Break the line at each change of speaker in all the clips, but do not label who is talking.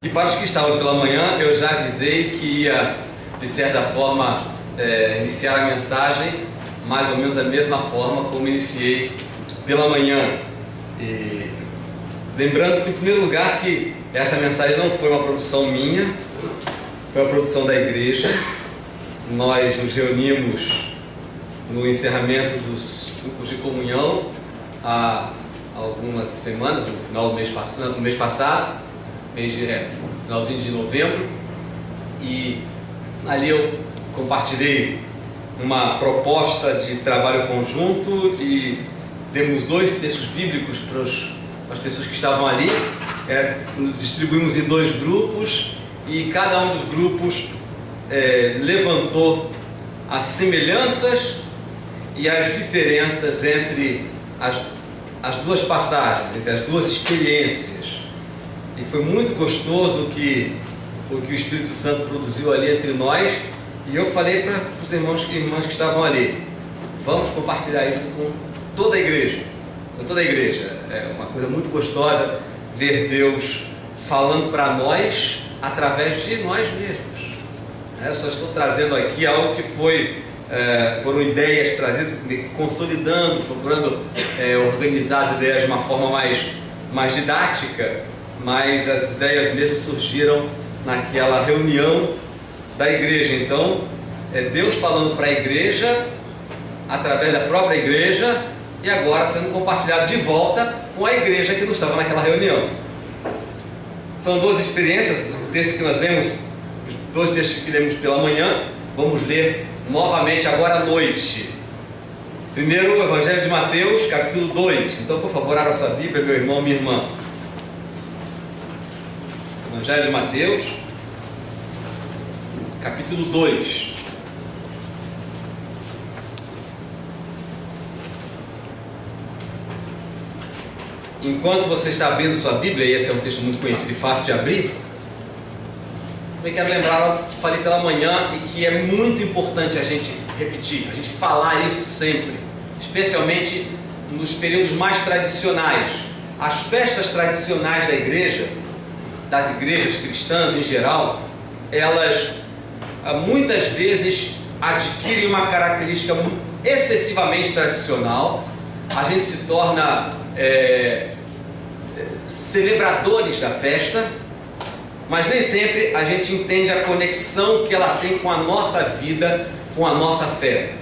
E para os que estavam pela manhã, eu já avisei que ia, de certa forma, iniciar a mensagem mais ou menos da mesma forma como iniciei pela manhã. E lembrando, em primeiro lugar, que essa mensagem não foi uma produção minha, foi uma produção da igreja. Nós nos reunimos no encerramento dos grupos de comunhão há algumas semanas, no final do mês passado, finalzinho de novembro, e ali eu compartilhei uma proposta de trabalho conjunto e demos 2 textos bíblicos para as pessoas que estavam ali. Nos distribuímos em 2 grupos e cada um dos grupos levantou as semelhanças e as diferenças entre as 2 passagens, entre as 2 experiências. E foi muito gostoso o que o Espírito Santo produziu ali entre nós. E eu falei para os irmãos e irmãs que estavam ali: vamos compartilhar isso com toda a igreja. Com toda a igreja. É uma coisa muito gostosa ver Deus falando para nós através de nós mesmos. Eu só estou trazendo aqui algo que foram ideias trazidas, consolidando, procurando organizar as ideias de uma forma mais didática, mas as ideias mesmo surgiram naquela reunião da igreja. Então, Deus falando para a igreja, através da própria igreja, e agora sendo compartilhado de volta com a igreja que não estava naquela reunião. São 2 experiências. O texto que nós lemos, os 2 textos que lemos pela manhã, vamos ler novamente agora à noite. Primeiro, o Evangelho de Mateus, capítulo 2. Então, por favor, abra sua Bíblia, meu irmão, minha irmã. Evangelho de Mateus, capítulo 2. Enquanto você está abrindo sua Bíblia, e esse é um texto muito conhecido e fácil de abrir, eu quero lembrar algo que falei pela manhã e que é muito importante a gente repetir, a gente falar isso sempre, especialmente nos períodos mais tradicionais. As festas tradicionais da igreja, das igrejas cristãs em geral, elas muitas vezes adquirem uma característica excessivamente tradicional. A gente se torna celebradores da festa, mas nem sempre a gente entende a conexão que ela tem com a nossa vida, com a nossa fé.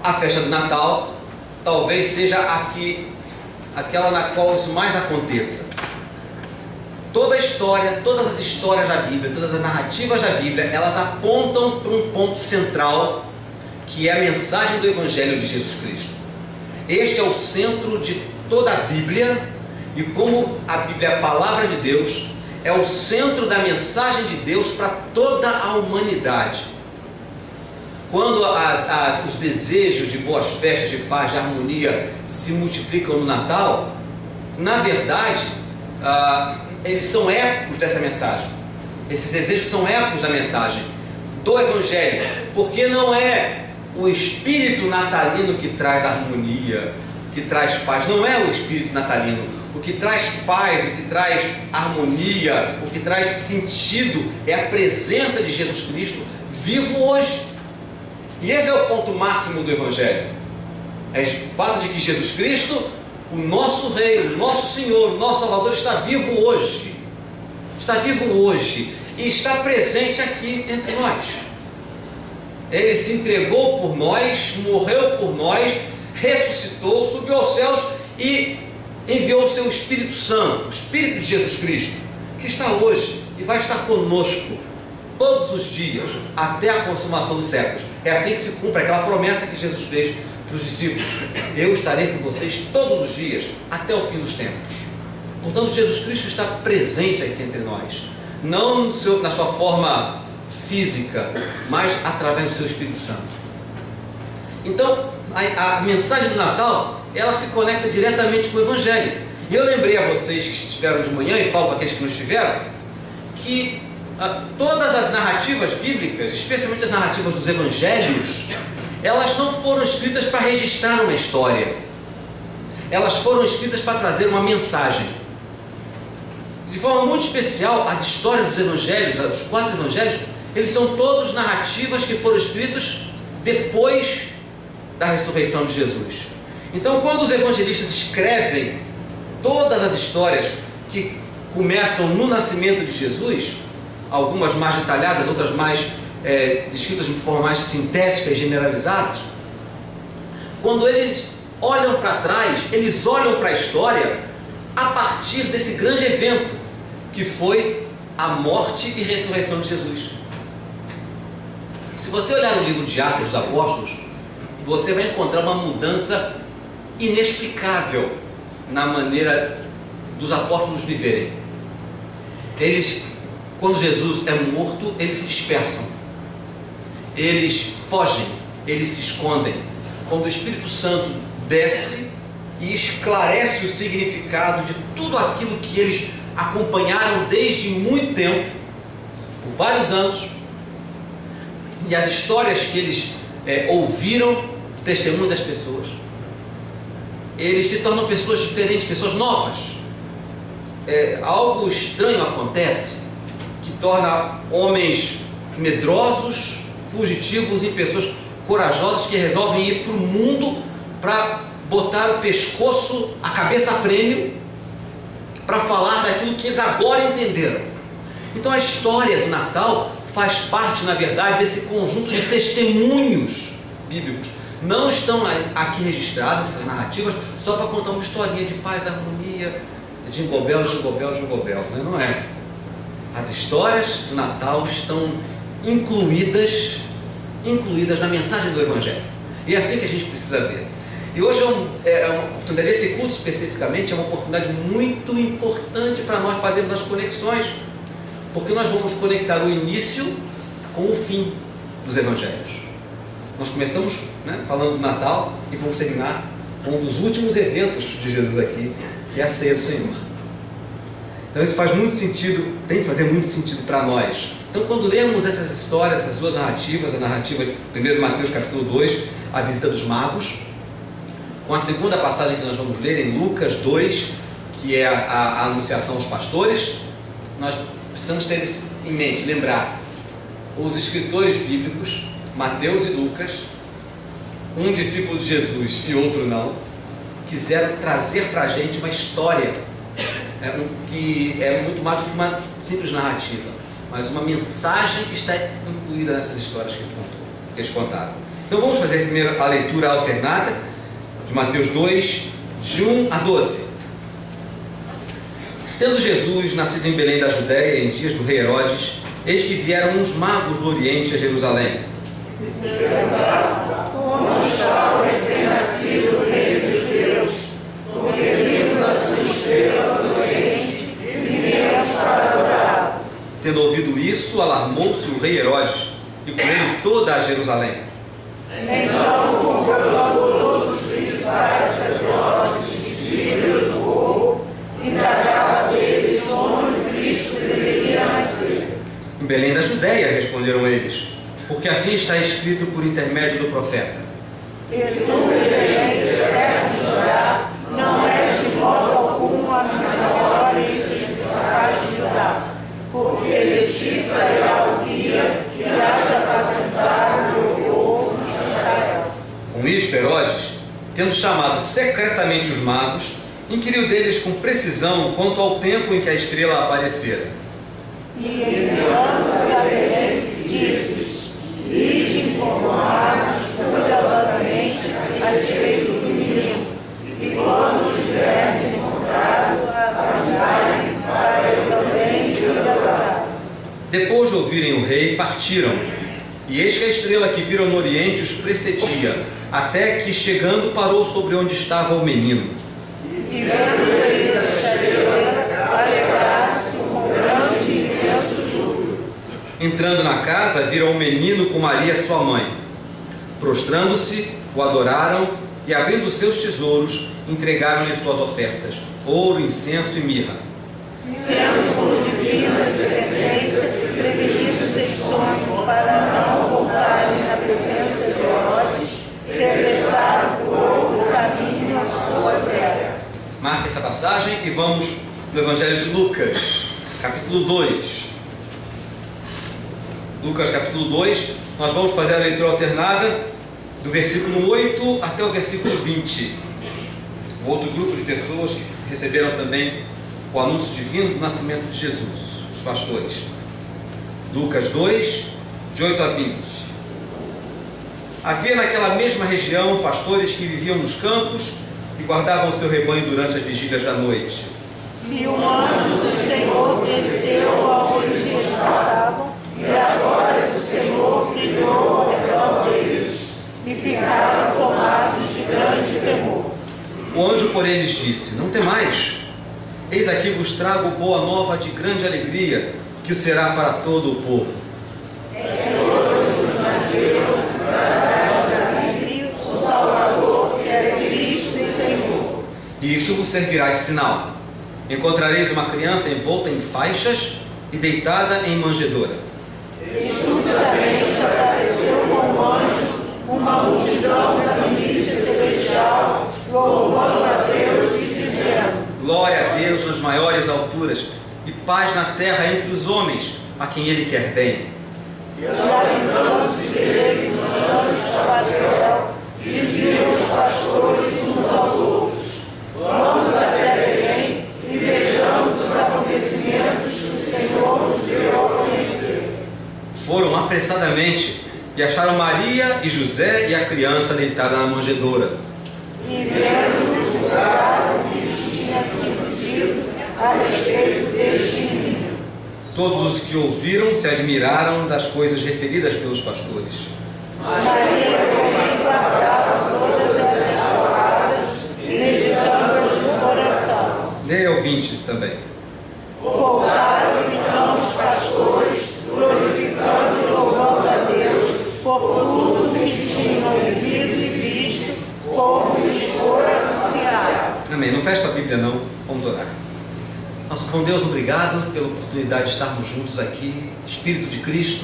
A festa do Natal talvez seja aquela na qual isso mais aconteça. Toda a história, todas as histórias da Bíblia, todas as narrativas da Bíblia, elas apontam para um ponto central, que é a mensagem do Evangelho de Jesus Cristo. Este é o centro de toda a Bíblia, e como a Bíblia é a palavra de Deus, é o centro da mensagem de Deus para toda a humanidade. Quando os desejos de boas festas, de paz, de harmonia se multiplicam no Natal, na verdade, eles são ecos dessa mensagem. Esses desejos são ecos da mensagem do Evangelho, porque não é o espírito natalino que traz harmonia, que traz paz. Não é o espírito natalino. O que traz paz, o que traz harmonia, o que traz sentido é a presença de Jesus Cristo vivo hoje. E esse é o ponto máximo do Evangelho. É o fato de que Jesus Cristo, o nosso Rei, o nosso Senhor, o nosso Salvador, está vivo hoje. Está vivo hoje e está presente aqui entre nós. Ele se entregou por nós, morreu por nós, ressuscitou, subiu aos céus e enviou o seu Espírito Santo, o Espírito de Jesus Cristo, que está hoje e vai estar conosco todos os dias, até a consumação dos séculos. É assim que se cumpre aquela promessa que Jesus fez para os discípulos: eu estarei com vocês todos os dias, até o fim dos tempos. Portanto, Jesus Cristo está presente aqui entre nós, não na sua forma física, mas através do seu Espírito Santo. Então, a mensagem do Natal, ela se conecta diretamente com o Evangelho. E eu lembrei a vocês que estiveram de manhã, e falo para aqueles que não estiveram, que todas as narrativas bíblicas, especialmente as narrativas dos Evangelhos, elas não foram escritas para registrar uma história. Elas foram escritas para trazer uma mensagem. De forma muito especial, as histórias dos evangelhos, os 4 evangelhos, eles são todos narrativas que foram escritos depois da ressurreição de Jesus. Então, quando os evangelistas escrevem todas as histórias que começam no nascimento de Jesus, algumas mais detalhadas, outras mais descritas de forma mais sintética e generalizadas, quando eles olham para trás, eles olham para a história a partir desse grande evento que foi a morte e ressurreição de Jesus. Se você olhar no livro de Atos dos Apóstolos, você vai encontrar uma mudança inexplicável na maneira dos apóstolos viverem. Eles, quando Jesus é morto, eles se dispersam, eles fogem, eles se escondem. Quando o Espírito Santo desce e esclarece o significado de tudo aquilo que eles acompanharam desde muito tempo, por vários anos, e as histórias que eles ouviram do testemunho das pessoas, eles se tornam pessoas diferentes, pessoas novas. Algo estranho acontece que torna homens medrosos, fugitivos, em pessoas corajosas que resolvem ir para o mundo para botar o pescoço, a cabeça a prêmio, para falar daquilo que eles agora entenderam. Então a história do Natal faz parte, na verdade, desse conjunto de testemunhos bíblicos. Não estão aqui registradas essas narrativas só para contar uma historinha de paz, harmonia, jingle bell, jingle bell, jingle bell. Não é. As histórias do Natal estão incluídas na mensagem do Evangelho. E é assim que a gente precisa ver. E hoje é uma oportunidade, esse culto especificamente é uma oportunidade muito importante para nós fazermos as conexões, porque nós vamos conectar o início com o fim dos Evangelhos. Nós começamos falando do Natal e vamos terminar com um dos últimos eventos de Jesus aqui, que é a ceia do Senhor. Então isso faz muito sentido, tem que fazer muito sentido para nós. Então quando lemos essas histórias, essas duas narrativas, a narrativa de 1 Mateus capítulo 2, a visita dos magos, com a segunda passagem que nós vamos ler em Lucas 2, que é a anunciação aos pastores, nós precisamos ter isso em mente, lembrar, os escritores bíblicos, Mateus e Lucas, um discípulo de Jesus e outro não, quiseram trazer para a gente uma história que é muito mais do que uma simples narrativa, mas uma mensagem que está incluída nessas histórias que eles contaram. Então vamos fazer primeiro a leitura alternada de Mateus 2, de 1 a 12. Tendo Jesus nascido em Belém da Judéia, em dias do rei Herodes, eis que vieram uns magos do Oriente a Jerusalém.
Onde está o recém-nascido rei dos judeus? Porque vimos a sua estrela no Oriente e viemos para adorá-lo.
Tendo ouvido isso, alarmou-se o rei Herodes, e com ele toda a Jerusalém.
Então convocou todos os principais sacerdotes e líderes do povo, indagava deles onde Cristo deveria nascer.
Em Belém da Judéia, responderam eles, porque assim está escrito por intermédio do profeta.
E tu, Belém, terra de Judá, não és de modo algum a menor entre os principais de Judá, porque de ti sairá o guia que há de apacentar o meu povo de Israel.
Com isto, Herodes, tendo chamado secretamente os magos, inquiriu deles com precisão quanto ao tempo em que a estrela aparecera.
E enviando-os a Belém, disse: ide informar-nos cuidadosamente a respeito do menino, e quando o tiverem encontrado, avisai para eu também ir adorar.
Depois de ouvirem o rei, partiram. E eis que a estrela que viram no Oriente os precedia, até que, chegando, parou sobre onde estava o menino.
E vendo eles a estrela, alegraram-se com grande e imenso júbilo.
Entrando na casa, viram o menino com Maria, sua mãe. Prostrando-se, o adoraram e, abrindo seus tesouros, entregaram-lhe suas ofertas, ouro, incenso e mirra.
Sendo por divina dependência, prevenidos em sonho para não voltarem à presença de Herodes, regressaram por outro caminho à sua terra.
Marca essa passagem e vamos no Evangelho de Lucas. capítulo 2. Lucas, capítulo 2. Nós vamos fazer a leitura alternada do versículo 8 até o versículo 20. Um outro grupo de pessoas que receberam também o anúncio divino do nascimento de Jesus, os pastores. Lucas 2, de 8 a 20. Havia naquela mesma região pastores que viviam nos campos e guardavam o seu rebanho durante as vigílias da noite.
E um anjo do Senhor desceu aonde eles estavam, e a glória do Senhor brilhou ao redor deles, e ficaram tomados de grande temor.
O anjo, porém, lhes disse: Não temais, eis aqui vos trago boa nova de grande alegria, que será para todo o povo.
O Salvador, que é Cristo e Senhor.
E isto vos servirá de sinal: encontrareis uma criança envolta em faixas e deitada em manjedoura.
E subitamente apareceu com o anjo uma multidão da milícia celestial, louvando a Deus e dizendo:
Glória a Deus nas maiores alturas, e paz na terra entre os homens, a quem Ele quer bem.
E ajudando-se deles os anjos para o céu, diziam os pastores uns aos outros: Vamos até Belém e vejamos os acontecimentos que o Senhor nos deu a conhecer.
Foram apressadamente e acharam Maria e José e a criança deitada na manjedoura.
E vendo, julgaram o que tinha sido dito a respeito deste menino.
Todos os que ouviram se admiraram das coisas referidas pelos pastores.
Maria, porém, guardava todas essas palavras, meditando-as no coração.
Leia ao 20 também.
Voltaram então os pastores, glorificando e louvando a Deus por tudo que tinham ouvido e visto, como lhes fora anunciado.
Amém. Não feche sua Bíblia não, vamos orar. Nosso bom Deus, obrigado pela oportunidade de estarmos juntos aqui. Espírito de Cristo,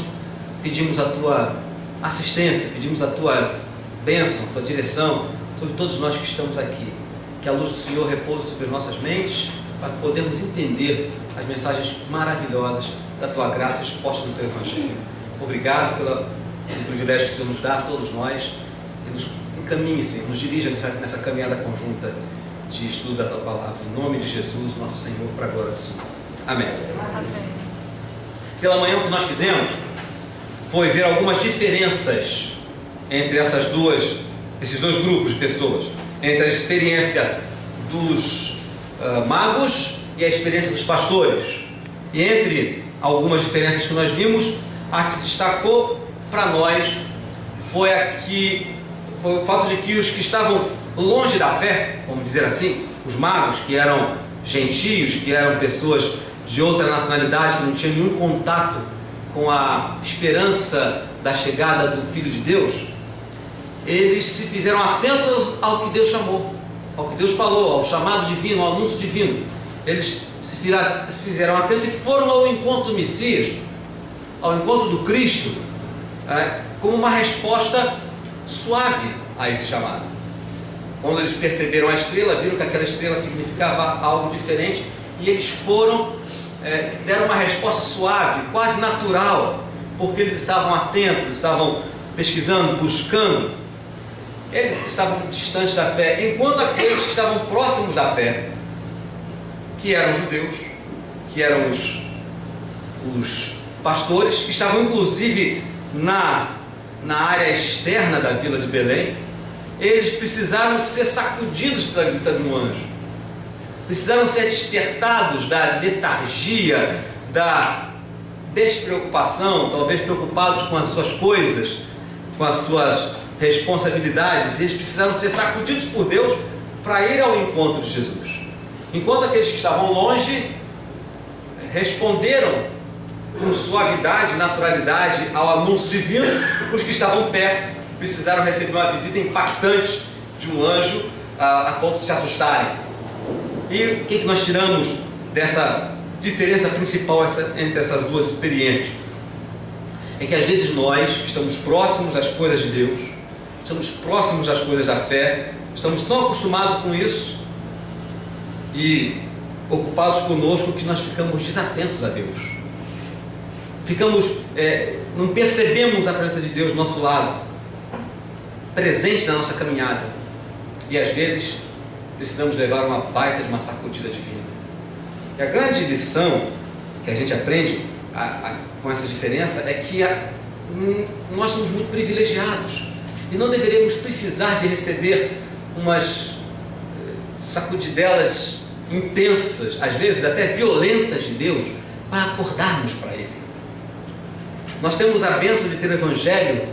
pedimos a Tua assistência, pedimos a Tua bênção, a Tua direção sobre todos nós que estamos aqui. Que a luz do Senhor repouse sobre nossas mentes, para que podermos entender as mensagens maravilhosas da Tua graça exposta no Teu Evangelho. Obrigado pelo privilégio que o Senhor nos dá a todos nós, e nos encaminhe, Senhor, nos dirija nessa caminhada conjunta de estudo da Tua Palavra. Em nome de Jesus, nosso Senhor, para a glória do Senhor. Amém.
Amém.
Pela manhã, o que nós fizemos foi ver algumas diferenças entre esses dois grupos de pessoas, entre a experiência dos magos e a experiência dos pastores. E entre algumas diferenças que nós vimos, a que se destacou para nós foi o fato de que os que estavam longe da fé, vamos dizer assim, os magos, que eram gentios, que eram pessoas de outra nacionalidade, que não tinham nenhum contato com a esperança da chegada do Filho de Deus, eles se fizeram atentos ao que Deus chamou, ao que Deus falou, ao chamado divino, ao anúncio divino. Eles se fizeram atentos e foram ao encontro do Messias, ao encontro do Cristo, como uma resposta suave a esse chamado. Quando eles perceberam a estrela, viram que aquela estrela significava algo diferente, e eles deram uma resposta suave, quase natural, porque eles estavam atentos, estavam pesquisando, buscando. Eles estavam distantes da fé, enquanto aqueles que estavam próximos da fé, que eram judeus, que eram os pastores, estavam inclusive na área externa da vila de Belém, eles precisaram ser sacudidos pela visita de um anjo, precisaram ser despertados da letargia, da despreocupação, talvez preocupados com as suas coisas, com as suas responsabilidades. Eles precisaram ser sacudidos por Deus para ir ao encontro de Jesus. Enquanto aqueles que estavam longe responderam com suavidade e naturalidade ao anúncio divino, os que estavam perto precisaram receber uma visita impactante de um anjo a ponto de se assustarem. E o que nós tiramos dessa diferença principal entre essas duas experiências? É que às vezes nós, que estamos próximos das coisas de Deus, estamos próximos das coisas da fé, estamos tão acostumados com isso, e ocupados conosco que nós ficamos desatentos a Deus. Não percebemos a presença de Deus do nosso lado, presente na nossa caminhada. E às vezes precisamos levar uma baita de uma sacudida divina. E a grande lição que a gente aprende com essa diferença é que nós somos muito privilegiados e não deveríamos precisar de receber umas sacudidelas intensas, às vezes até violentas de Deus, para acordarmos para Ele. Nós temos a bênção de ter o Evangelho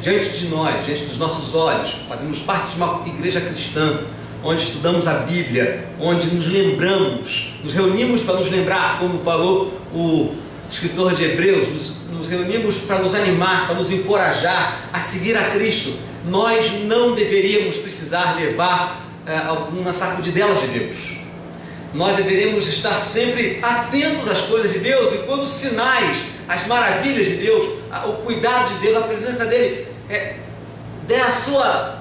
diante de nós, diante dos nossos olhos. Fazemos parte de uma igreja cristã, onde estudamos a Bíblia, onde nos lembramos, nos reunimos para nos lembrar, como falou o escritor de Hebreus, nos reunimos para nos animar, para nos encorajar a seguir a Cristo. Nós não deveríamos precisar levar alguma sacudidela de Deus. Nós deveríamos estar sempre atentos às coisas de Deus, e quando os sinais, as maravilhas de Deus, o cuidado de Deus, a presença dele der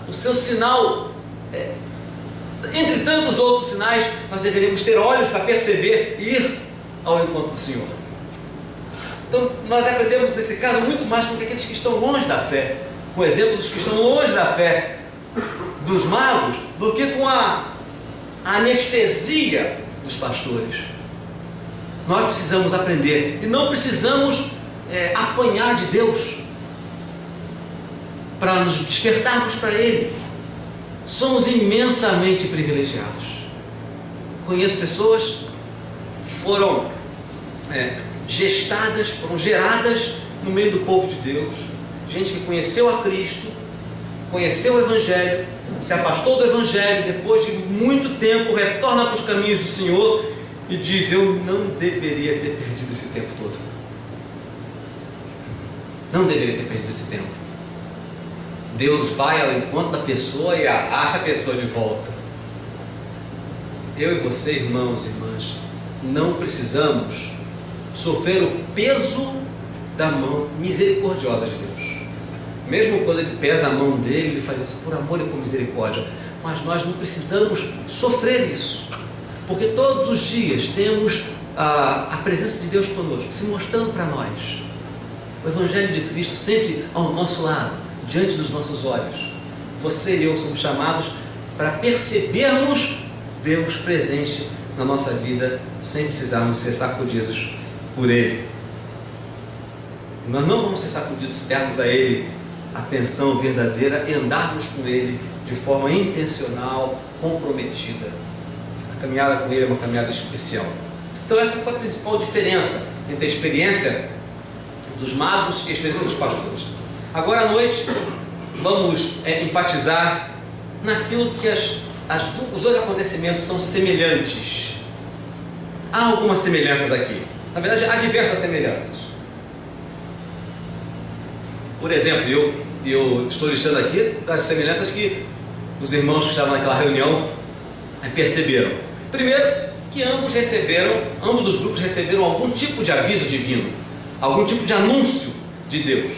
o seu sinal, entre tantos outros sinais, nós deveríamos ter olhos para perceber e ir ao encontro do Senhor. Então nós aprendemos nesse caso muito mais com aqueles que estão longe da fé, com exemplos que estão longe da fé dos magos, do que com a anestesia dos pastores. Nós precisamos aprender, e não precisamos apanhar de Deus para nos despertarmos para Ele. Somos imensamente privilegiados. Conheço pessoas que foram gestadas, foram geradas no meio do povo de Deus, gente que conheceu a Cristo, conheceu o Evangelho, se afastou do Evangelho, depois de muito tempo retorna para os caminhos do Senhor e diz: eu não deveria ter perdido esse tempo todo. Não deveria ter perdido esse tempo. Deus vai ao encontro da pessoa e acha a pessoa de volta. Eu e você, irmãos e irmãs, não precisamos sofrer o peso da mão misericordiosa de Deus. Mesmo quando Ele pesa a mão dele, Ele faz isso por amor e por misericórdia. Mas nós não precisamos sofrer isso, porque todos os dias temos a presença de Deus conosco, se mostrando para nós. O Evangelho de Cristo sempre ao nosso lado, diante dos nossos olhos. Você e eu somos chamados para percebermos Deus presente na nossa vida, sem precisarmos ser sacudidos por Ele. Nós não vamos ser sacudidos se dermos a Ele atenção verdadeira e andarmos com Ele de forma intencional, comprometida. A caminhada com Ele é uma caminhada especial. Então essa foi a principal diferença entre a experiência dos magos e a experiência dos pastores. Agora à noite vamos enfatizar naquilo que os dois acontecimentos são semelhantes. Há algumas semelhanças aqui. Na verdade, há diversas semelhanças. Por exemplo, eu estou listando aqui as semelhanças que os irmãos que estavam naquela reunião perceberam. Primeiro, que ambos os grupos receberam algum tipo de aviso divino, algum tipo de anúncio de Deus.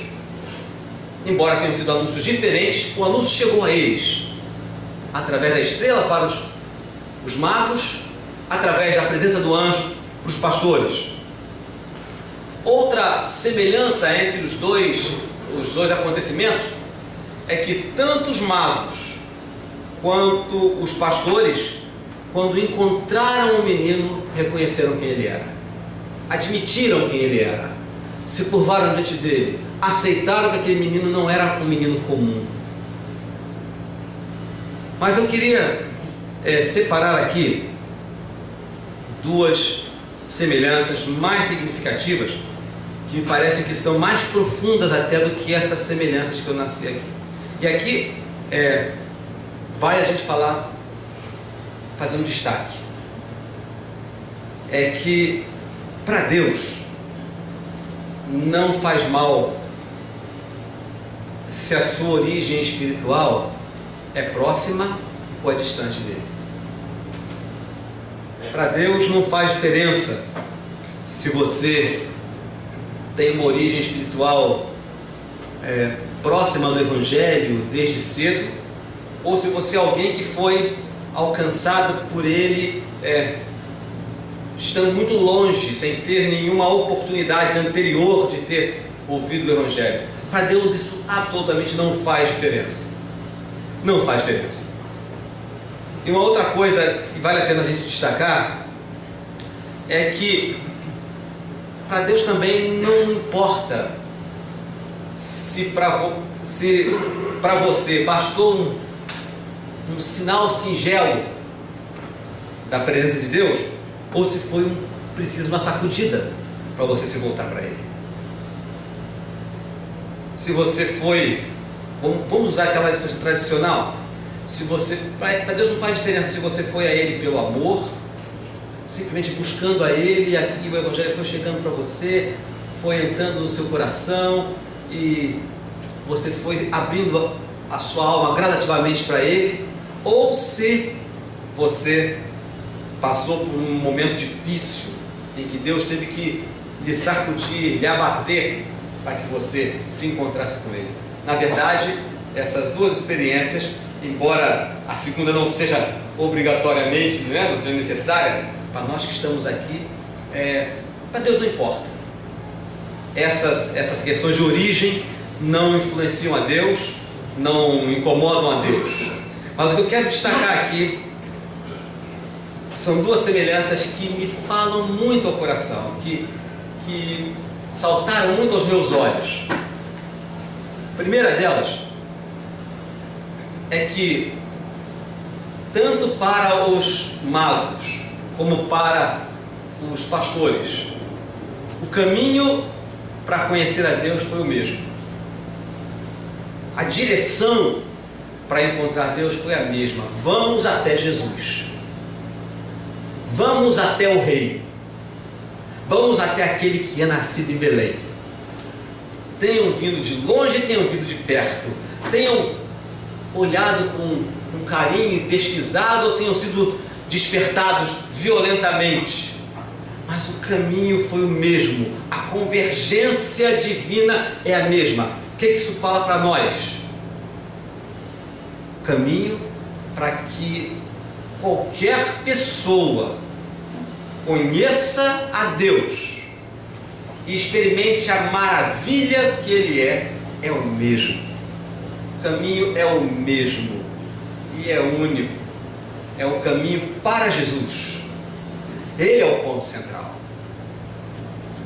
Embora tenham sido anúncios diferentes, o anúncio chegou a eles através da estrela para os magos, através da presença do anjo para os pastores. Outra semelhança entre os dois acontecimentos é que tanto os magos quanto os pastores, quando encontraram o menino, reconheceram quem ele era, admitiram quem ele era, se curvaram diante dele, aceitaram que aquele menino não era um menino comum. Mas eu queria separar aqui duas semelhanças mais significativas, que me parecem que são mais profundas até do que essas semelhanças que eu nasci aqui. E aqui vai a gente fazer um destaque. É que para Deus não faz mal se a sua origem espiritual é próxima ou é distante dele. Para Deus não faz diferença se você tem uma origem espiritual próxima do Evangelho desde cedo, ou se você é alguém que foi alcançado por Ele estando muito longe, sem ter nenhuma oportunidade anterior de ter ouvido o Evangelho. Para Deus isso absolutamente não faz diferença. Não faz diferença. E uma outra coisa que vale a pena a gente destacar é que para Deus também não importa se para você bastou um sinal singelo da presença de Deus, ou se foi preciso uma sacudida para você se voltar para Ele. Se você foi, vamos usar aquela expressão tradicional, se você, para Deus não faz diferença se você foi a Ele pelo amor, simplesmente buscando a Ele, aqui o Evangelho foi chegando para você, foi entrando no seu coração e você foi abrindo a sua alma gradativamente para Ele, ou se você passou por um momento difícil em que Deus teve que lhe sacudir, lhe abater para que você se encontrasse com Ele. Na verdade, essas duas experiências, embora a segunda não seja obrigatoriamente, não seja necessária, para nós que estamos aqui, para Deus não importa. Essas questões de origem não influenciam a Deus, não incomodam a Deus. Mas o que eu quero destacar aqui são duas semelhanças que me falam muito ao coração, que saltaram muito aos meus olhos. A primeira delas é que tanto para os magos como para os pastores, o caminho para conhecer a Deus foi o mesmo. A direção para encontrar Deus foi a mesma. Vamos até Jesus. Vamos até o Rei. Vamos até aquele que é nascido em Belém. Tenham vindo de longe, tenham vindo de perto. Tenham olhado com carinho e pesquisado, ou tenham sido despertados violentamente. Mas o caminho foi o mesmo. A convergência divina é a mesma. O que isso fala para nós? O caminho para que qualquer pessoa conheça a Deus e experimente a maravilha que Ele é o mesmo. O caminho é o mesmo e é único. É o caminho para Jesus. Ele é o ponto central.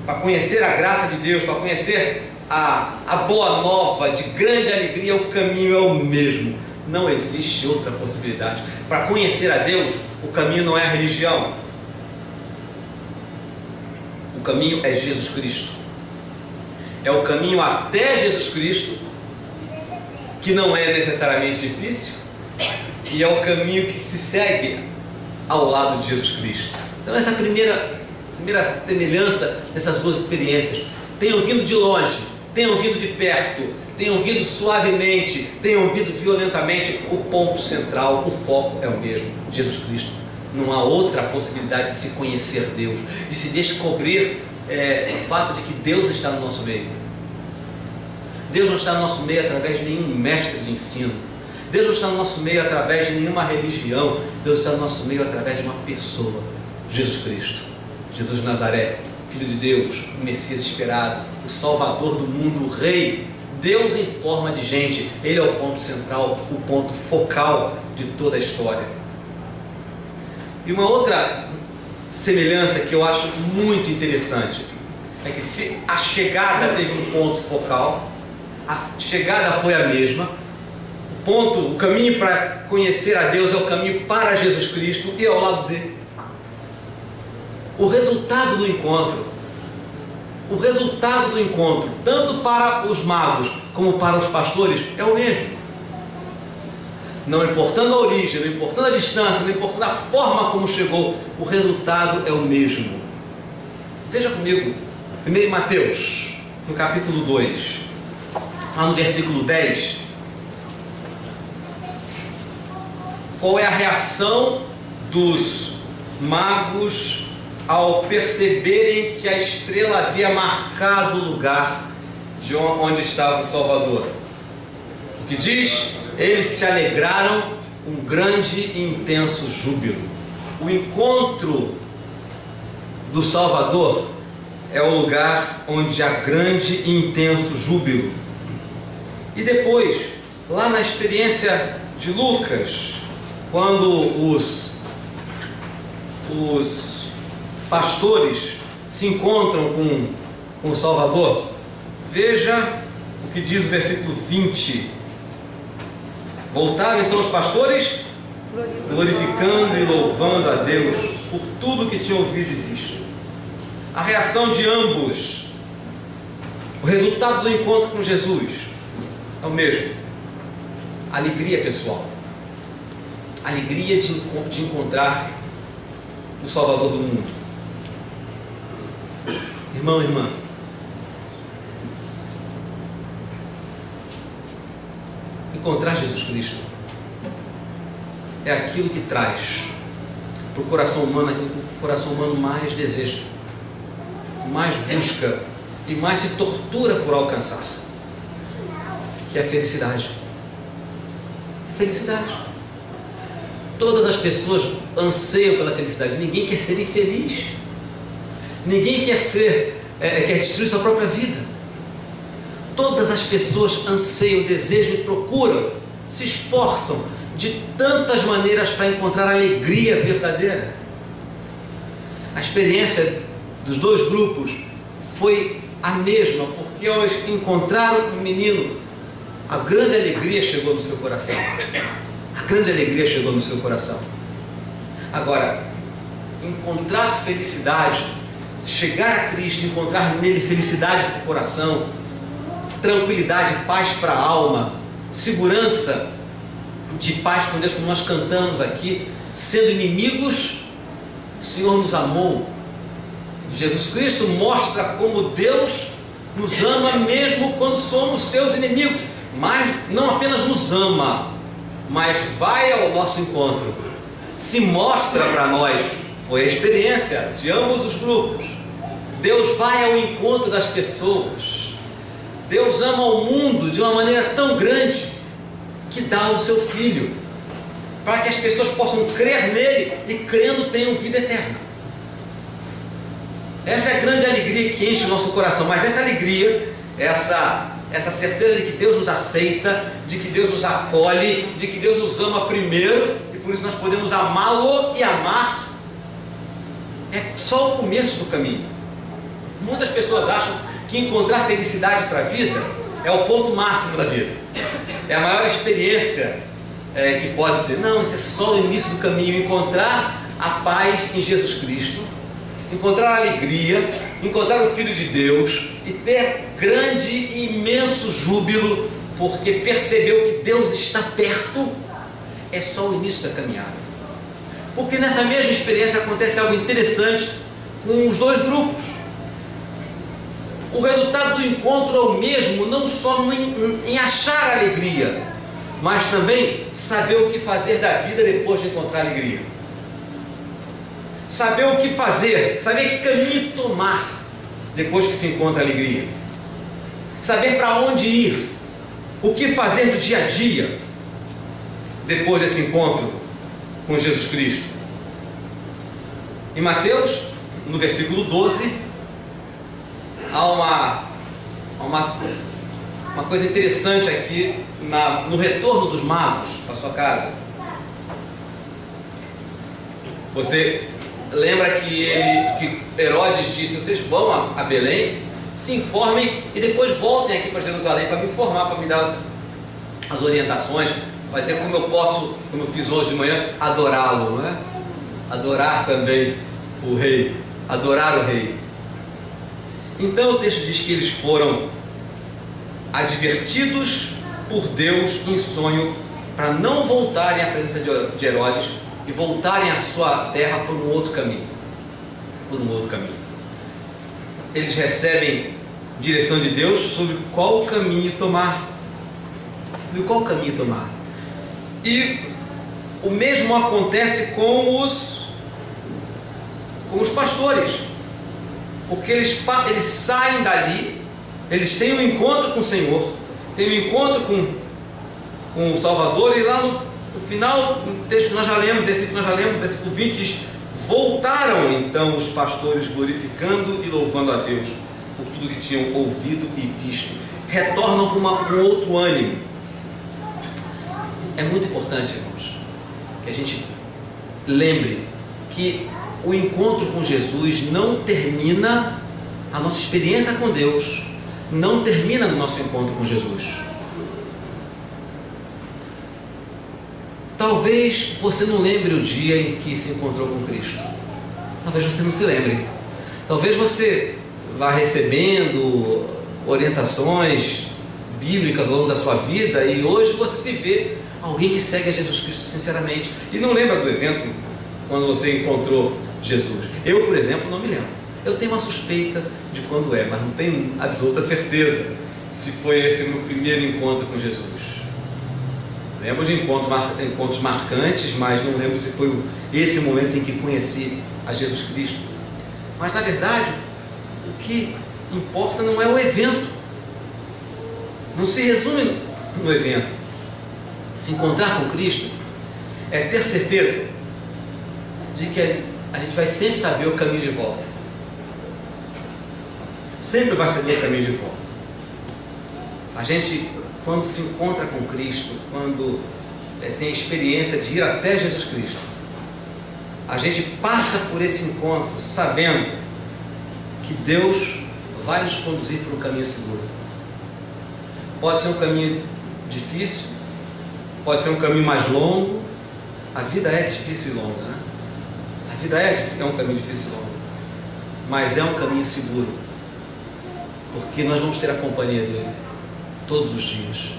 Para conhecer a graça de Deus, para conhecer a boa nova de grande alegria, o caminho é o mesmo. Não existe outra possibilidade. Para conhecer a Deus, o caminho não é a religião. O caminho é Jesus Cristo. É o caminho até Jesus Cristo, que não é necessariamente difícil, e é o caminho que se segue ao lado de Jesus Cristo. Então essa primeira semelhança dessas duas experiências. Tenham vindo de longe, tenham vindo de perto, tenham vindo suavemente, tenham vindo violentamente, o ponto central, o foco é o mesmo, Jesus Cristo. Não há outra possibilidade de se conhecer Deus, de se descobrir o fato de que Deus está no nosso meio. Deus não está no nosso meio através de nenhum mestre de ensino. Deus não está no nosso meio através de nenhuma religião. Deus está no nosso meio através de uma pessoa, Jesus Cristo. Jesus de Nazaré, Filho de Deus, o Messias esperado, o Salvador do mundo, o Rei, Deus em forma de gente. Ele é o ponto central, o ponto focal de toda a história. E uma outra semelhança que eu acho muito interessante é que se a chegada teve um ponto focal, a chegada foi a mesma, o caminho para conhecer a Deus é o caminho para Jesus Cristo e ao lado dele. O resultado do encontro, tanto para os magos como para os pastores, é o mesmo. Não importando a origem, não importando a distância, não importando a forma como chegou, o resultado é o mesmo. Veja comigo, primeiro em Mateus, no capítulo 2, lá no versículo 10. Qual é a reação dos magos ao perceberem que a estrela havia marcado o lugar de onde estava o Salvador? O que diz? Eles se alegraram com grande e intenso júbilo. O encontro do Salvador é o lugar onde há grande e intenso júbilo. E depois, lá na experiência de Lucas, quando os pastores se encontram com o Salvador, veja o que diz o versículo 20. Voltaram então os pastores, glorificando e louvando a Deus por tudo que tinham ouvido e visto. A reação de ambos, o resultado do encontro com Jesus é o mesmo: alegria pessoal, alegria de encontrar o Salvador do mundo. Irmão e irmã, encontrar Jesus Cristo é aquilo que traz para o coração humano aquilo que o coração humano mais deseja, mais busca e mais se tortura por alcançar, que é a felicidade. Felicidade. Todas as pessoas anseiam pela felicidade. Ninguém quer ser infeliz. Ninguém quer quer destruir sua própria vida. Todas as pessoas anseiam, desejam e procuram, se esforçam de tantas maneiras para encontrar a alegria verdadeira. A experiência dos dois grupos foi a mesma, porque ao encontraram um menino, a grande alegria chegou no seu coração. A grande alegria chegou no seu coração. Agora, encontrar felicidade, chegar a Cristo, encontrar nele felicidade para o coração, tranquilidade, paz para a alma, segurança de paz com Deus, como nós cantamos aqui, sendo inimigos, o Senhor nos amou. Jesus Cristo mostra como Deus nos ama mesmo quando somos seus inimigos, mas não apenas nos ama, mas vai ao nosso encontro, se mostra para nós. Foi a experiência de ambos os grupos. Deus vai ao encontro das pessoas. Deus ama o mundo de uma maneira tão grande que dá o seu Filho, para que as pessoas possam crer nele e, crendo, tenham vida eterna. Essa é a grande alegria que enche o nosso coração. Mas essa alegria, essa certeza de que Deus nos aceita, de que Deus nos acolhe, de que Deus nos ama primeiro, e por isso nós podemos amá-lo e amar, é só o começo do caminho. Muitas pessoas acham que encontrar felicidade para a vida é o ponto máximo da vida, é a maior experiência que pode ter. Não, isso é só o início do caminho. Encontrar a paz em Jesus Cristo, encontrar a alegria, encontrar o Filho de Deus e ter grande e imenso júbilo, porque percebeu que Deus está perto, é só o início da caminhada. Porque nessa mesma experiência acontece algo interessante com os dois grupos. O resultado do encontro é o mesmo, não só em achar alegria, mas também saber o que fazer da vida depois de encontrar alegria. Saber o que fazer, saber que caminho tomar depois que se encontra alegria. Saber para onde ir, o que fazer no dia a dia depois desse encontro com Jesus Cristo. Em Mateus, no versículo 12, há uma coisa interessante aqui no retorno dos magos para sua casa. Você lembra que Herodes disse: vocês vão a Belém, se informem e depois voltem aqui para Jerusalém para me informar, para me dar as orientações, fazer como eu posso, como eu fiz hoje de manhã, adorá-lo, não é? Adorar também o rei, adorar o rei. Então o texto diz que eles foram advertidos por Deus em sonho para não voltarem à presença de Herodes e voltarem à sua terra por um outro caminho. Eles recebem direção de Deus sobre qual caminho tomar. E o mesmo acontece com os pastores, porque eles saem dali, eles têm um encontro com o Senhor, têm um encontro com o Salvador, e lá no final, no texto que nós já lemos, versículo 20, diz: Voltaram então os pastores glorificando e louvando a Deus por tudo que tinham ouvido e visto. Retornam com um outro ânimo. É muito importante, irmãos, que a gente lembre que o encontro com Jesus não termina, a nossa experiência com Deus não termina no nosso encontro com Jesus. Talvez você não lembre o dia em que se encontrou com Cristo. Talvez você não se lembre. Talvez você vá recebendo orientações bíblicas ao longo da sua vida e hoje você se vê alguém que segue a Jesus Cristo sinceramente e não lembra do evento quando você encontrou Jesus. Eu, por exemplo, não me lembro. Eu tenho uma suspeita de quando é, mas não tenho absoluta certeza se foi esse meu primeiro encontro com Jesus. Lembro de encontros marcantes, mas não lembro se foi esse momento em que conheci a Jesus Cristo. Mas, na verdade, o que importa não é o evento. Não se resume no evento. Se encontrar com Cristo é ter certeza de que a gente vai sempre saber o caminho de volta. Sempre vai saber o caminho de volta. A gente, quando se encontra com Cristo, quando tem a experiência de ir até Jesus Cristo, a gente passa por esse encontro sabendo que Deus vai nos conduzir para um caminho seguro. Pode ser um caminho difícil, pode ser um caminho mais longo. A vida é difícil e longa, né? A vida é um caminho difícil e longo, mas é um caminho seguro, porque nós vamos ter a companhia dele todos os dias.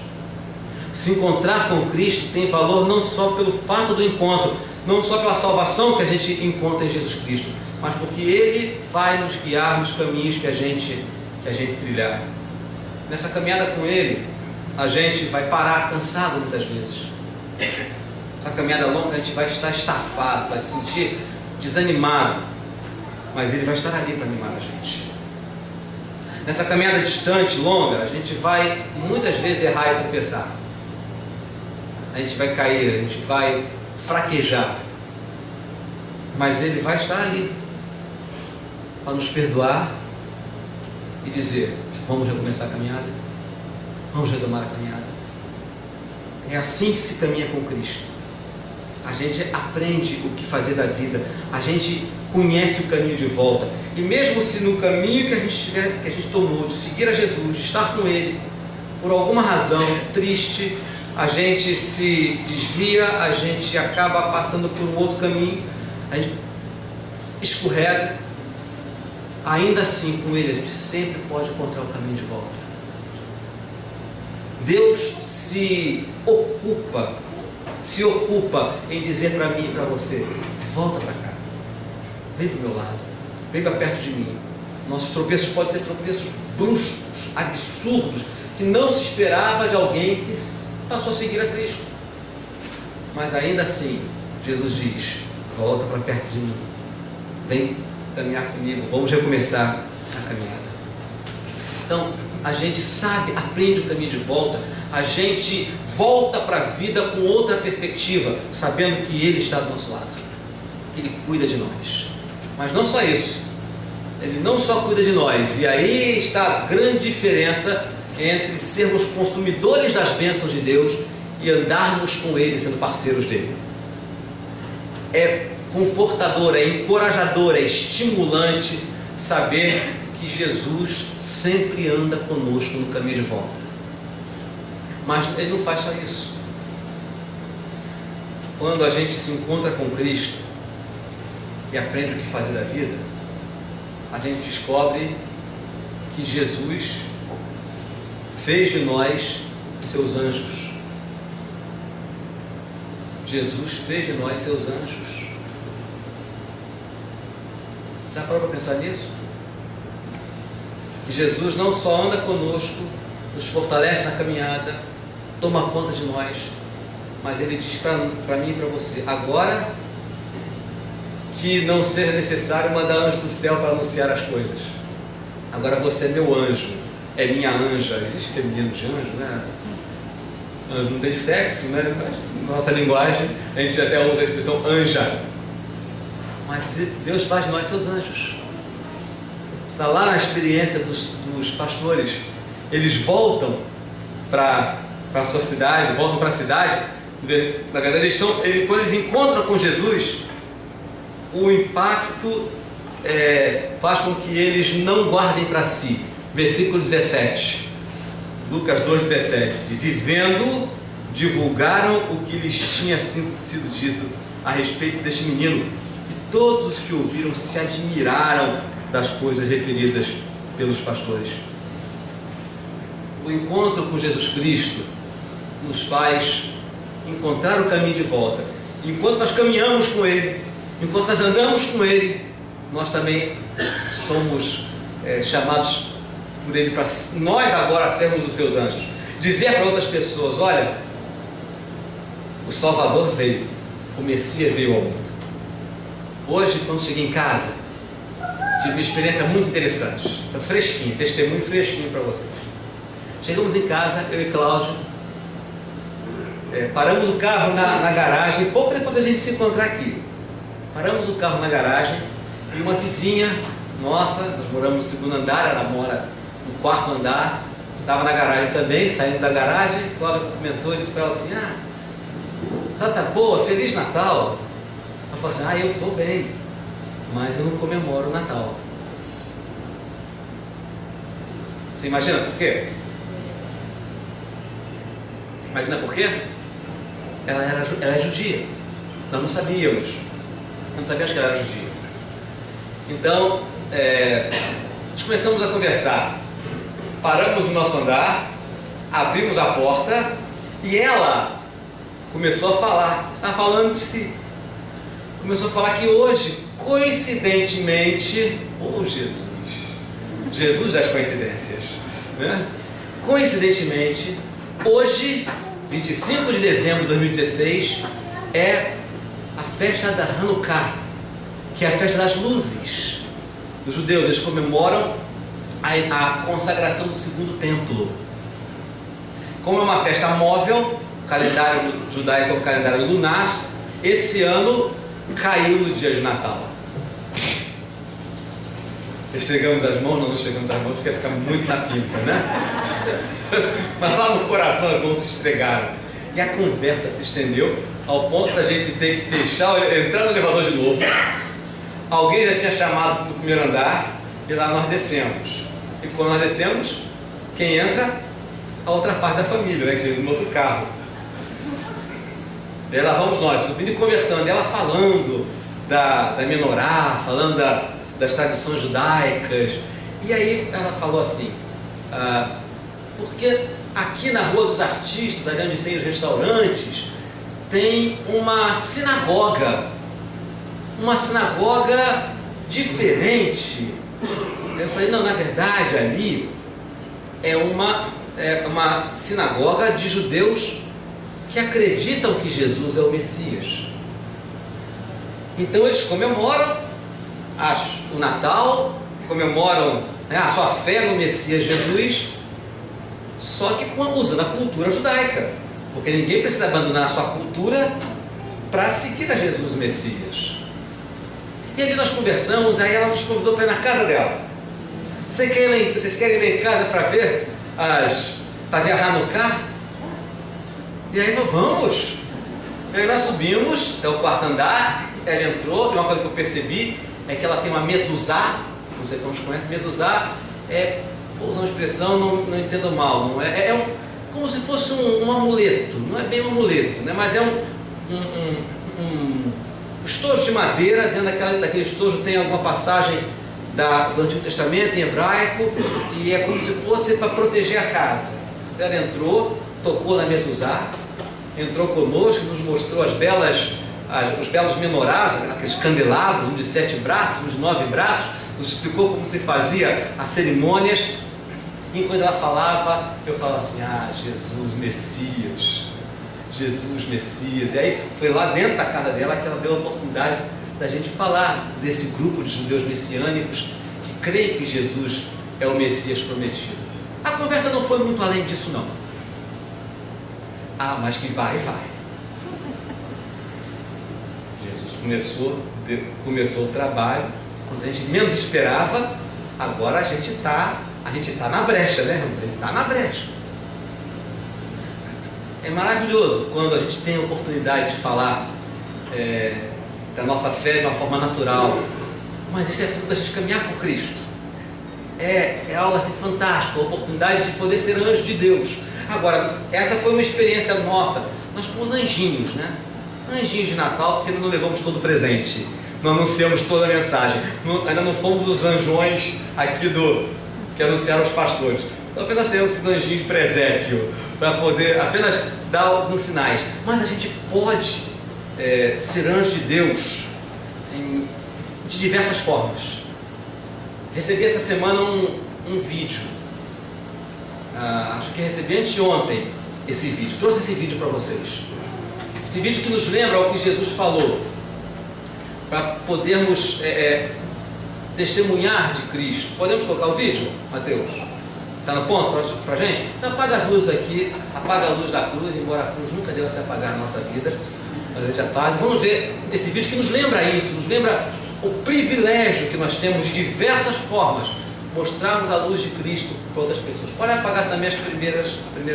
Se encontrar com Cristo tem valor não só pelo fato do encontro, não só pela salvação que a gente encontra em Jesus Cristo, mas porque Ele vai nos guiar nos caminhos que a gente trilhar. Nessa caminhada com Ele, a gente vai parar cansado muitas vezes. Essa caminhada longa a gente vai estar estafado, vai se sentir desanimado, mas Ele vai estar ali para animar a gente. Nessa caminhada distante, longa, a gente vai muitas vezes errar e tropeçar. A gente vai cair, a gente vai fraquejar, mas Ele vai estar ali para nos perdoar e dizer: vamos recomeçar a caminhada, vamos retomar a caminhada. É assim que se caminha com Cristo. A gente aprende o que fazer da vida, a gente conhece o caminho de volta, e mesmo se no caminho que a gente tomou de seguir a Jesus, de estar com Ele, por alguma razão triste, a gente se desvia, a gente acaba passando por um outro caminho, a gente escorrega, ainda assim com Ele a gente sempre pode encontrar o caminho de volta. Deus se ocupa em dizer para mim e para você: volta para cá, vem para o meu lado, vem para perto de mim. Nossos tropeços podem ser tropeços bruscos, absurdos, que não se esperava de alguém que passou a seguir a Cristo. Mas ainda assim, Jesus diz: volta para perto de mim, vem caminhar comigo, vamos recomeçar a caminhada. Então, a gente sabe, aprende o caminho de volta, a gente volta para a vida com outra perspectiva, sabendo que Ele está do nosso lado, que Ele cuida de nós. Mas não só isso, Ele não só cuida de nós, e aí está a grande diferença entre sermos consumidores das bênçãos de Deus e andarmos com Ele, sendo parceiros dele. É confortador, é encorajador, é estimulante saber que Jesus sempre anda conosco no caminho de volta. Mas Ele não faz só isso. Quando a gente se encontra com Cristo e aprende o que fazer da vida, a gente descobre que Jesus fez de nós seus anjos. Jesus fez de nós seus anjos. Já parou para pensar nisso? Que Jesus não só anda conosco, nos fortalece na caminhada, toma conta de nós, mas Ele diz para mim e para você: agora que não seja necessário mandar anjo do céu para anunciar as coisas, agora você é meu anjo, é minha anja. Existe feminino de anjo, né? Anjo não tem sexo, né? Na nossa linguagem a gente até usa a expressão anja. mas Deus faz de nós seus anjos. Está lá na experiência dos pastores. Eles voltam para a sua cidade, voltam para a cidade. Na verdade, quando eles encontram com Jesus, o impacto faz com que eles não guardem para si. Versículo 17, Lucas 2,17 diz: e vendo, divulgaram o que lhes tinha sido dito a respeito deste menino, e todos os que ouviram se admiraram das coisas referidas pelos pastores. O encontro com Jesus Cristo nos faz encontrar o caminho de volta. Enquanto nós caminhamos com Ele, enquanto nós andamos com Ele, nós também somos chamados por Ele para nós agora sermos os seus anjos. Dizer para outras pessoas: olha, o Salvador veio, o Messias veio ao mundo. Hoje, quando cheguei em casa, tive uma experiência muito interessante. Então, fresquinho, testemunho fresquinho para vocês. Chegamos em casa, eu e Cláudio, paramos o carro na garagem, pouco depois da gente se encontrar aqui. Paramos o carro na garagem e uma vizinha nossa, nós moramos no segundo andar, ela mora no quarto andar, estava na garagem também, saindo da garagem. Cláudio comentou e disse para ela assim: você tá boa, Feliz Natal. Ela falou assim: eu estou bem, mas eu não comemoro o Natal. Você imagina por quê? Imagina por quê? Ela é judia. Nós não sabíamos. Não sabíamos que ela era judia. Então, nós começamos a conversar. Paramos no nosso andar, abrimos a porta e ela começou a falar. Estava falando de si. Começou a falar que hoje, coincidentemente, Jesus das coincidências, né? Coincidentemente, hoje, 25 de dezembro de 2016, é a festa da Hanukkah, que é a festa das luzes dos judeus. Eles comemoram a consagração do segundo templo. Como é uma festa móvel, o calendário judaico é o calendário lunar, esse ano caiu no dia de Natal. Esfregamos as mãos, não esfregamos as mãos, porque fica muito na pinta, né? Mas lá no coração as mãos se esfregaram. E a conversa se estendeu ao ponto da gente ter que entrar no elevador de novo. Alguém já tinha chamado do primeiro andar e lá nós descemos. E quando nós descemos, quem entra? A outra parte da família, né? Que chega no outro carro. E aí lá vamos nós, subindo e conversando. E ela falando da menorá, falando das tradições judaicas. E aí ela falou assim: porque aqui na Rua dos Artistas, ali onde tem os restaurantes, tem uma sinagoga diferente. Eu falei: não, na verdade ali é uma sinagoga de judeus que acreditam que Jesus é o Messias. Então eles comemoram o Natal, comemoram a sua fé no Messias Jesus, só que usando a cultura judaica, porque ninguém precisa abandonar a sua cultura para seguir a Jesus Messias. E ali nós conversamos, aí ela nos convidou para ir na casa dela. Vocês querem ir lá em casa para ver a Hanukkah? E aí nós vamos. E aí nós subimos até o quarto andar, ela entrou, e uma coisa que eu percebi é que ela tem uma mezuzá. Não sei como vocês conhecem. Mezuzá vou usar uma expressão, não entendo mal, não é como se fosse um amuleto. Não é bem um amuleto, né? Mas é um estojo de madeira. Dentro daquele estojo tem alguma passagem do Antigo Testamento em hebraico, e é como se fosse para proteger a casa. Ela entrou, tocou na mezuzá, entrou conosco, nos mostrou os belos menorás, aqueles candelabros, um de 7 braços, um de 9 braços, nos explicou como se fazia as cerimônias. E quando ela falava, eu falava assim: Jesus Messias, Jesus Messias. E aí foi lá dentro da casa dela que ela deu a oportunidade da gente falar desse grupo de judeus messiânicos que creem que Jesus é o Messias prometido. A conversa não foi muito além disso, não. Mas que vai. Jesus começou o trabalho, quando a gente menos esperava, agora a gente tá na brecha, né? A gente está na brecha. É maravilhoso quando a gente tem a oportunidade de falar da nossa fé de uma forma natural, mas isso é fruto da gente caminhar com Cristo. É algo assim fantástico, a oportunidade de poder ser anjo de Deus. Agora, essa foi uma experiência nossa. Nós fomos anjinhos, né? Anjinhos de Natal, porque não levamos todo o presente, não anunciamos toda a mensagem, ainda não fomos os anjões aqui que anunciaram os pastores. Então apenas temos sido anjinhos de presépio, para poder apenas dar alguns sinais. Mas a gente pode ser anjo de Deus de diversas formas. Recebi essa semana um vídeo, acho que recebi anteontem esse vídeo, trouxe esse vídeo para vocês. Esse vídeo que nos lembra o que Jesus falou, para podermos testemunhar de Cristo. Podemos colocar o vídeo, Mateus? Está no ponto para a gente? Então apaga as luzes aqui, apaga a luz da cruz, embora a cruz nunca deva se apagar na nossa vida, mas a gente apaga. Vamos ver esse vídeo que nos lembra isso, nos lembra o privilégio que nós temos de diversas formas, mostrarmos a luz de Cristo para outras pessoas. Pode apagar também a primeira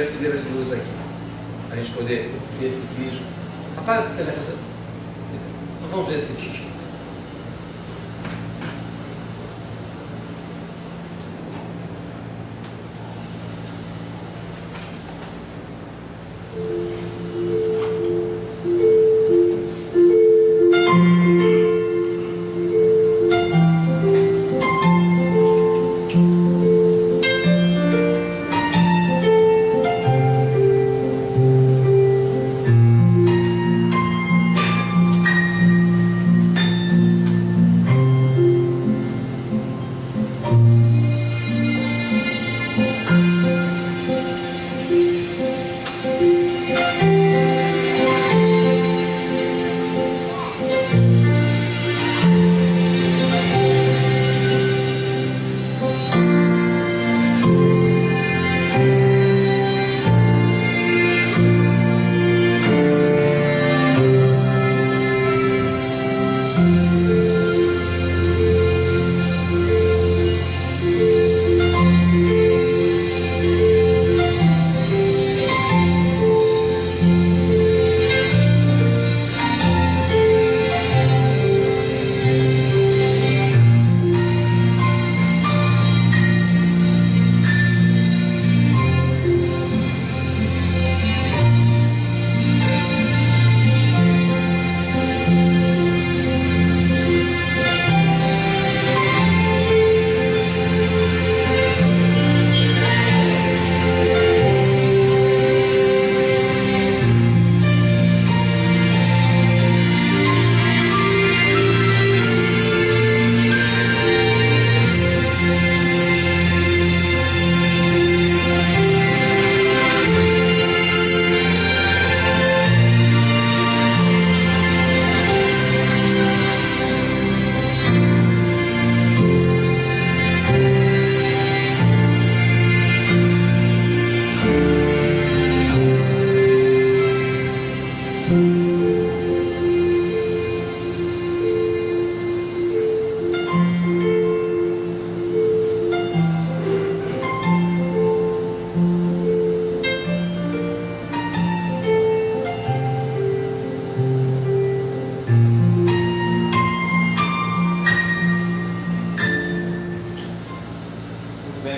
fileira de luz aqui, para a gente poder ver esse vídeo. Apaga essa. Então vamos ver esse vídeo.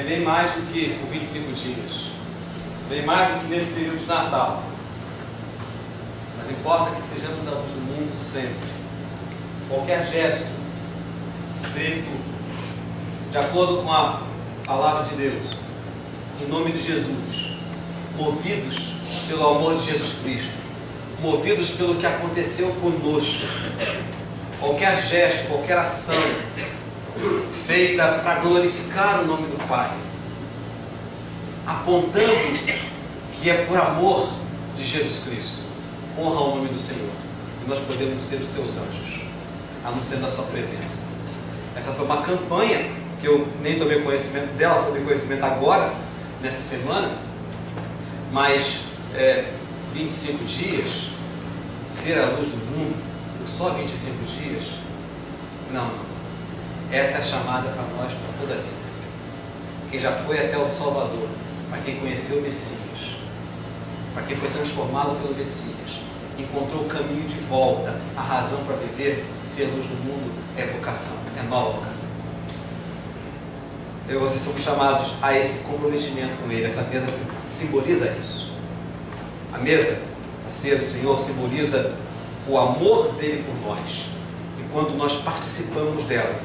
Bem mais do que por 25 dias, bem mais do que nesse período de Natal, mas importa que sejamos a luz do mundo sempre. Qualquer gesto feito de acordo com a palavra de Deus, em nome de Jesus, movidos pelo amor de Jesus Cristo, movidos pelo que aconteceu conosco, qualquer gesto, qualquer ação feita para glorificar o nome do Pai, apontando que é por amor de Jesus Cristo, honra o nome do Senhor, e nós podemos ser os seus anjos, anunciando a sua presença. Essa foi uma campanha que eu nem tomei conhecimento dela, só tomei conhecimento agora, nessa semana, mas 25 dias, ser a luz do mundo, por só 25 dias? Não. Essa é a chamada para nós por toda a vida. Quem já foi até o Salvador, para quem conheceu o Messias, para quem foi transformado pelo Messias, encontrou o caminho de volta, a razão para viver, ser luz do mundo, é vocação, é nova vocação. Eu e vocês somos chamados a esse comprometimento com Ele. Essa mesa simboliza isso. A mesa, a ceia do Senhor, simboliza o amor dele por nós. E quando nós participamos dela,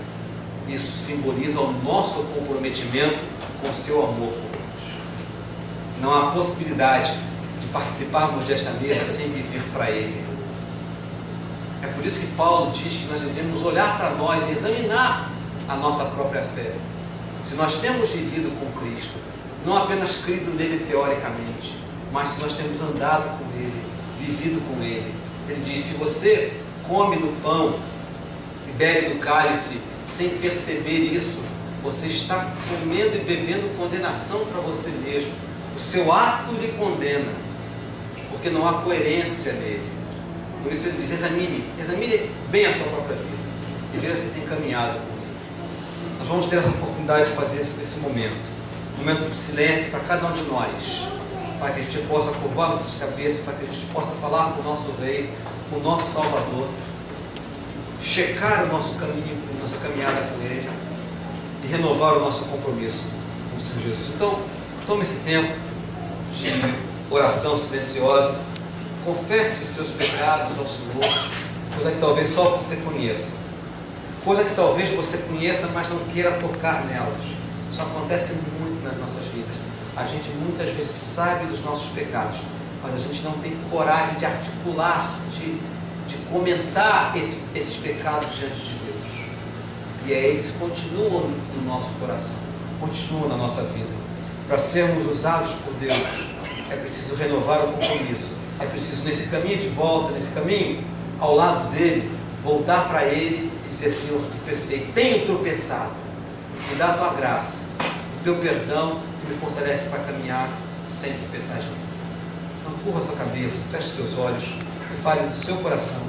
isso simboliza o nosso comprometimento com o seu amor por nós. Não há possibilidade de participarmos desta mesa sem viver para Ele. É por isso que Paulo diz que nós devemos olhar para nós e examinar a nossa própria fé. Se nós temos vivido com Cristo, não apenas crido nele teoricamente, mas se nós temos andado com Ele, vivido com Ele. Ele diz: se você come do pão e bebe do cálice sem perceber isso, você está comendo e bebendo condenação para você mesmo. O seu ato lhe condena, porque não há coerência nele. Por isso ele diz: examine bem a sua própria vida e veja se tem caminhado com Ele. Nós vamos ter essa oportunidade de fazer isso nesse momento, um momento de silêncio para cada um de nós, para que a gente possa curvar nossas cabeças, para que a gente possa falar com o nosso Rei, com o nosso Salvador, checar o nosso caminho, a nossa caminhada com Ele e renovar o nosso compromisso com o Senhor Jesus. Então, tome esse tempo de oração silenciosa, confesse os seus pecados ao Senhor, coisa que talvez só você conheça, coisa que talvez você conheça, mas não queira tocar nelas. Isso acontece muito nas nossas vidas. A gente muitas vezes sabe dos nossos pecados, mas a gente não tem coragem de articular, de comentar esses pecados diante de Deus. E aí eles continuam no nosso coração, continuam na nossa vida. Para sermos usados por Deus, é preciso renovar o compromisso. É preciso, nesse caminho de volta, nesse caminho ao lado dele, voltar para ele e dizer: Senhor, tropecei, tenho tropeçado, me dá a tua graça, o teu perdão que me fortalece para caminhar sem tropeçar de novo. Então curva a sua cabeça, feche seus olhos e fale do seu coração.